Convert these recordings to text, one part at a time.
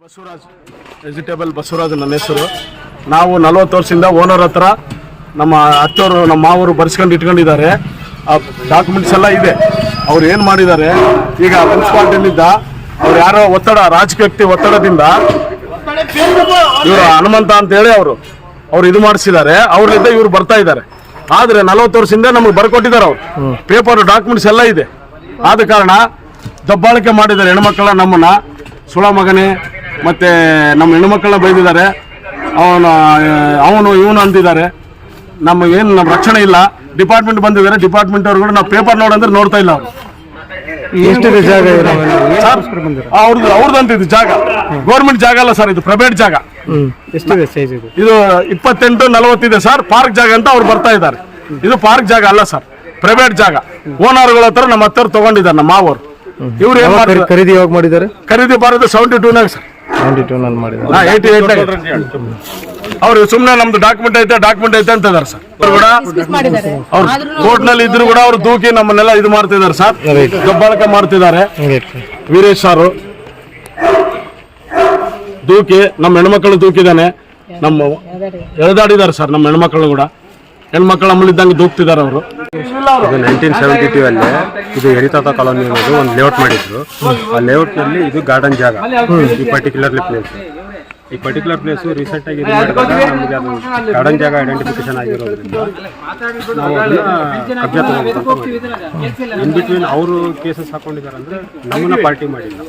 Basavaraj vegetable Basavaraj ನನ್ನ ಹೆಸರು. ನಾವು 40 ವರ್ಷದಿಂದ ಓನರ್ ಹತ್ರ ನಮ್ಮ ಅತ್ತವರು ನಮ್ಮ ಮಾವರು ಬರ್ಸ್ಕೊಂಡು ಇಟ್ಕೊಂಡಿದ್ದಾರೆ. ಆ ಡಾಕ್ಯುಮೆಂಟ್ಸ್ ಎಲ್ಲ ಇದೆ. ಅವ್ರು ಏನು ಮಾಡಿದ್ದಾರೆ, ಈಗ ಮುನ್ಸಿಪಾಲ್ಟಿಯಿಂದ ಅವ್ರು ಯಾರೋ ಒತ್ತಡ, ರಾಜಕೀಯ ವ್ಯಕ್ತಿ ಒತ್ತಡದಿಂದ ಇವರು ಹನುಮಂತ ಅಂತೇಳಿ ಅವ್ರು ಇದು ಮಾಡಿಸಿದ್ದಾರೆ. ಅವ್ರಿಂದ ಇವ್ರು ಬರ್ತಾ ಇದ್ದಾರೆ. ಆದರೆ 40 ವರ್ಷದಿಂದ ನಮಗೆ ಬರ್ಕೊಟ್ಟಿದ್ದಾರೆ. ಅವರು ಪೇಪರ್ ಡಾಕ್ಯುಮೆಂಟ್ಸ್ ಎಲ್ಲ ಇದೆ. ಆದ ಕಾರಣ ದಬ್ಬಾಳಿಕೆ ಮಾಡಿದ್ದಾರೆ ಹೆಣ್ಮಕ್ಳ, ನಮ್ಮನ್ನ ಸುಳ ಮಗನೇ ಮತ್ತೆ ನಮ್ಮ ಹೆಣ್ಮಕ್ಳನ್ನ ಬೈದಿದ್ದಾರೆ. ಅವನು ಇವನು ಅಂತಿದ್ದಾರೆ. ನಮಗೇನು ನಮ್ಮ ರಕ್ಷಣೆ ಇಲ್ಲ. ಡಿಪಾರ್ಟ್ಮೆಂಟ್ ಬಂದಿದ್ದಾರೆ. ಡಿಪಾರ್ಟ್ಮೆಂಟ್ ಅವ್ರು ಕೂಡ ನಾವು ಪೇಪರ್ ನೋಡಂದ್ರೆ ನೋಡ್ತಾ ಇಲ್ಲ. ಅವರು ಜಾಗ ಅವ್ರದ್ದು ಅಂತಿದ್ದು ಜಾಗ ಗೌರ್ಮೆಂಟ್ ಜಾಗ ಅಲ್ಲ ಸರ್, ಇದು ಪ್ರೈವೇಟ್ ಜಾಗ. ಇದು 28-40 ಇದೆ ಸರ್. ಪಾರ್ಕ್ ಜಾಗ ಅಂತ ಅವ್ರು ಬರ್ತಾ ಇದ್ದಾರೆ. ಇದು ಪಾರ್ಕ್ ಜಾಗ ಅಲ್ಲ ಸರ್, ಪ್ರೈವೇಟ್ ಜಾಗ. ಓನರ್ಗಳ ಹತ್ರ ನಮ್ಮ ಹತ್ರ ತಗೊಂಡಿದ್ದಾರೆ ನಮ್ಮ ಮಾವರು. ಇವ್ರು ಏನ್ ಮಾಡ್ತಾರೆ, ಖರೀದಿ ಯಾವಾಗ ಮಾಡಿದ್ದಾರೆ? ಖರೀದಿ ಬಾರದು 72 ಸರ್, 72 ಮಾಡಿದ್ದಾರೆ. 88 ಅವ್ರು ಸುಮ್ಮನೆ ನಮ್ದು ಡಾಕ್ಯುಮೆಂಟ್ ಐತೆ ಅಂತ ಇದಾರೆ ಸರ್. ಕೂಡ ಅವ್ರು ಕೋರ್ಟ್ ನಲ್ಲಿ ಇದ್ರು ಕೂಡ ಅವ್ರು ದೂಕಿ ನಮ್ಮನ್ನೆಲ್ಲ ಇದು ಮಾಡ್ತಿದ್ದಾರೆ ಸರ್, ದಬ್ಬಾಳಿಕೆ ಮಾಡ್ತಿದ್ದಾರೆ. ವೀರೇಶ್ ಸಾರು ದೂಕಿ ನಮ್ಮ ಹೆಣ್ಮಕ್ಳು ದೂಕಿದ್ದಾನೆ. ನಮ್ಮ ಎಳೆದಾಡಿದ್ದಾರೆ ಸರ್ ನಮ್ಮ ಹೆಣ್ಮಕ್ಳು ಕೂಡ. ಹೆಣ್ಮಕ್ಳು ನಮ್ಮಲ್ಲಿದ್ದಂಗೆ ದೂಕ್ತಿದ್ದಾರೆ ಅವರು. ಇದು 1972 ಅಲ್ಲಿ ಇದು ಯರಿತಾತ ಕಾಲೋನಿ ಅನ್ನೋದು ಒಂದು ಲೇಔಟ್ ಮಾಡಿದ್ರು. ಆ ಲೇಔಟ್ ನಲ್ಲಿ ಇದು ಗಾರ್ಡನ್ ಜಾಗ. ಈ ಪರ್ಟಿಕ್ಯುಲರ್ ಪ್ಲೇಸ್ ರೀಸೆಂಟ್ ಆಗಿ ಇದು ಮಾಡಿದಾಗ ನಮಗೆ ಅದು ಗಾರ್ಡನ್ ಜಾಗ ಐಡೆಂಟಿಫಿಕೇಶನ್ ಆಗಿರೋದ್ರಿಂದ ನಾವು ಅದನ್ನ ಕಬ್ಜಾ ತಗೋಬೇಕು. ಇನ್ ಬಿಟ್ವೀನ್ ಅವರು ಕೇಸಸ್ ಹಾಕೊಂಡಿದ್ದಾರೆ ಅಂದ್ರೆ ನಮ್ಮನ್ನ ಪಾರ್ಟಿ ಮಾಡಿಲ್ಲ.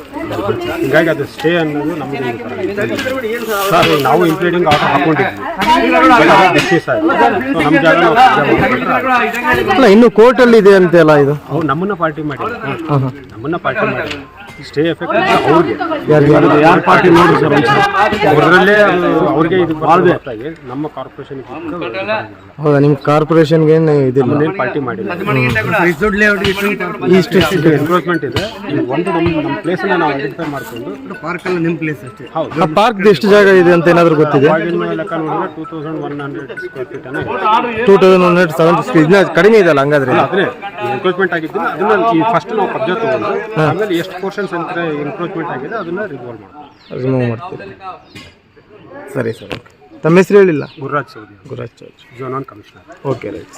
ಹೀಗಾಗಿ ಅದು ಸ್ಟೇ ಅನ್ನೋದು ನಮಗೆ ಸರ್, ನಾವು ಇಂಪ್ಲೀಡಿಂಗ್ ಆರ್ಡರ್ ಹಾಕೊಂಡಿದ್ವಿ. ನಮ್ಮ ಜಾಗ ಅಲ್ಲ, ಇನ್ನು ಕೋರ್ಟ್ ಅಲ್ಲಿ ಇದೆ ಅಂತೆಲ್ಲ. ಇದು ಅವ್ರು ನಮ್ಮನ್ನ ಪಾರ್ಟಿ ಮಾಡಿಲ್ಲ. ಸ್ಟೇ ಎಫೆಕ್ಟ್ ಅವ್ರಿಗೆ ಯಾರು ಪಾರ್ಟಿ ನೋಡಿ ಸರ್, ಅವರಲ್ಲೇ ಅವ್ರಿಗೆ ಇದು ಬರ್ತದೆ. ನಮ್ಮ ಕಾರ್ಪೊರೇಷನ್ ಹೌದಾ? ನಿಮ್ಮ ಕಾರ್ಪೊರೇಷನ್ಗೆ ಇದಿಲ್ಲ, ಪಾರ್ಟಿ ಮಾಡಿಲ್ಲ. ಇಷ್ಟು ಎನ್ಕ್ರೋಚ್ಮೆಂಟ್ ಇದೆ. ಒಂದು ನಮ್ಮ ಪ್ಲೇಸ್ ನಾವು ಐಡೆಂಟಿಫೈ ಮಾಡ್ಕೊಂಡು ಪಾರ್ಕ್ ಅಲ್ಲಿ ನಿಮ್ಮ ಪ್ಲೇಸ್ ಅಷ್ಟೇ. ಆ ಪಾರ್ಕ್ ಎಷ್ಟು ಜಾಗ ಇದೆ ಅಂತ ಏನಾದ್ರು ಗೊತ್ತಿದೆ? ಲೆಕ್ಕ ನೋಡಿದ್ರೆ 2100 ಸ್ಕ್ವೇರ್ ಫೀಟ್ 2170 ಇದನ್ನ ಕಡಿಮೆ ಇದೆಯಲ್ಲ ಹಂಗಾದ್ರೆ. ಅದೇ ಎನ್ಕ್ರೋಚ್ಮೆಂಟ್ ಆಗಿದ್ದು ಅದನ್ನ ಈ ಫಸ್ಟ್ ನಾವು ಕಬ್ಜಾ ತಗೊಂಡು ಆಮೇಲೆ ಎಷ್ಟು ಪೋರ್ಷನ್ಸ್ ಎನ್ಕ್ರೋಚ್ಮೆಂಟ್ ಆಗಿದೆ ಅದನ್ನ ರಿಮೂವ್ ಮಾಡ್ತೀವಿ. ಸರಿ ಸರ್, ಓಕೆ. ತಮ್ಮ ಹೆಸರು ಹೇಳಿಲ್ಲ? Gururaj Chaudhari, Gururaj Chaudhari, zone 1 commissioner. Okay, right.